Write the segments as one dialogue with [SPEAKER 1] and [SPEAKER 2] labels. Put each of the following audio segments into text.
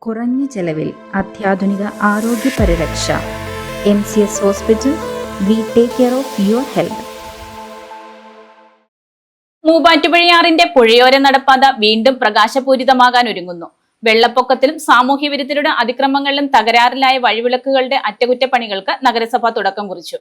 [SPEAKER 1] കുറഞ്ഞ ചെലവിൽ അത്യാധുനിക ആരോഗ്യ പരിരക്ഷ. MCS hospital. We take care of your health.
[SPEAKER 2] മൂവാറ്റുപുഴയാറിന്റെ പുഴയോര നടപ്പാത വീണ്ടും പ്രകാശപൂരിതമാകാൻ ഒരുങ്ങുന്നു. വെള്ളപ്പൊക്കത്തിലും സാമൂഹ്യ വിരുദ്ധരുടെ അതിക്രമങ്ങളിലും തകരാറിലായ വഴിവിളക്കുകളുടെ അറ്റകുറ്റപ്പണികൾക്ക് നഗരസഭ തുടക്കം കുറിച്ചു.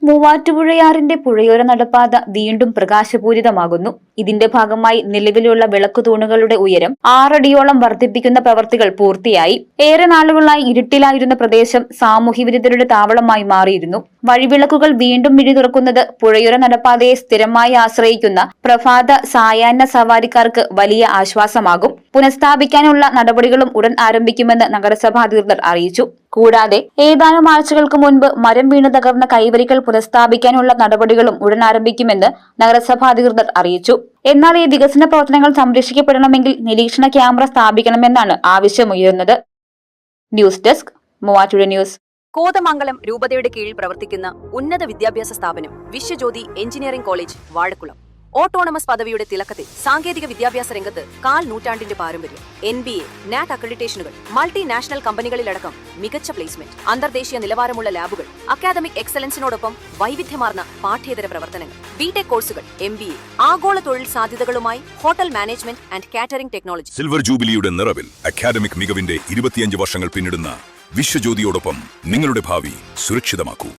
[SPEAKER 3] മൂവാറ്റുപുഴയാറിന്റെ പുഴയോര നടപ്പാത വീണ്ടും പ്രകാശപൂരിതമാകുന്നു. ഇതിന്റെ ഭാഗമായി നിലവിലുള്ള വിളക്കുതൂണുകളുടെ ഉയരം 6 അടിയോളം വർദ്ധിപ്പിക്കുന്ന പ്രവൃത്തികൾ പൂർത്തിയായി. ഏറെ നാളുകളായി ഇരുട്ടിലായിരുന്ന പ്രദേശം സാമൂഹ്യ വിരുദ്ധരുടെ താവളമായി മാറിയിരുന്നു. വഴിവിളക്കുകൾ വീണ്ടും മിഴി തുറക്കുന്നത് പുഴയോര നടപ്പാതയെ സ്ഥിരമായി ആശ്രയിക്കുന്ന പ്രഭാത സായാഹ്ന സവാരിക്കാർക്ക് വലിയ ആശ്വാസമാകും. പുനഃസ്ഥാപിക്കാനുള്ള നടപടികളും ഉടൻ ആരംഭിക്കുമെന്ന് നഗരസഭാ അധികൃതർ അറിയിച്ചു. കൂടാതെ ഏതാനും ആഴ്ചകൾക്ക് മുൻപ് മരം വീണ് തകർന്ന കൈവരികൾ പുനഃസ്ഥാപിക്കാനുള്ള നടപടികളും ഉടൻ ആരംഭിക്കുമെന്ന് നഗരസഭാ അധികൃതർ അറിയിച്ചു. എന്നാൽ ഈ വികസന പ്രവർത്തനങ്ങൾ സംരക്ഷിക്കപ്പെടണമെങ്കിൽ നിരീക്ഷണ ക്യാമറ സ്ഥാപിക്കണമെന്നാണ് ആവശ്യമുയരുന്നത്. ന്യൂസ് ഡെസ്ക്, മൂവാറ്റുപുഴ ന്യൂസ്.
[SPEAKER 4] കോതമംഗലം രൂപതയുടെ കീഴിൽ പ്രവർത്തിക്കുന്ന ഉന്നത വിദ്യാഭ്യാസ സ്ഥാപനം വിശ്വജ്യോതി എഞ്ചിനീയറിംഗ് കോളേജ് വാഴക്കുളം. ഓട്ടോണമസ് പദവിയുടെ തിളക്കത്തിൽ സാങ്കേതിക വിദ്യാഭ്യാസ രംഗത്ത് 1/4 നൂറ്റാണ്ടിന്റെ പാരമ്പര്യം. NBA, NAC അക്രഡിറ്റേഷനുകൾ, മൾട്ടിനാഷണൽ കമ്പനികളിലടക്കം മികച്ച പ്ലേസ്മെന്റ്, അന്തർദേശീയ നിലവാരമുള്ള ലാബുകൾ, അക്കാദമിക് എക്സലൻസിനോടൊപ്പം വൈവിധ്യമാർന്ന പാഠ്യേതര പ്രവർത്തനങ്ങൾ, ബിടെക് കോഴ്സുകൾ, MBA, ആഗോള തൊഴിൽ സാധ്യതകളുമായി hotel management and catering technology.
[SPEAKER 5] Silver ജൂബിലിയുടെ നിറവിൽ അക്കാദമിക് മികവിന്റെ 25 വർഷങ്ങൾ പിന്നിടുന്ന വിശ്വജ്യോതിയോടൊപ്പം നിങ്ങളുടെ ഭാവി സുരക്ഷിതമാക്കൂ.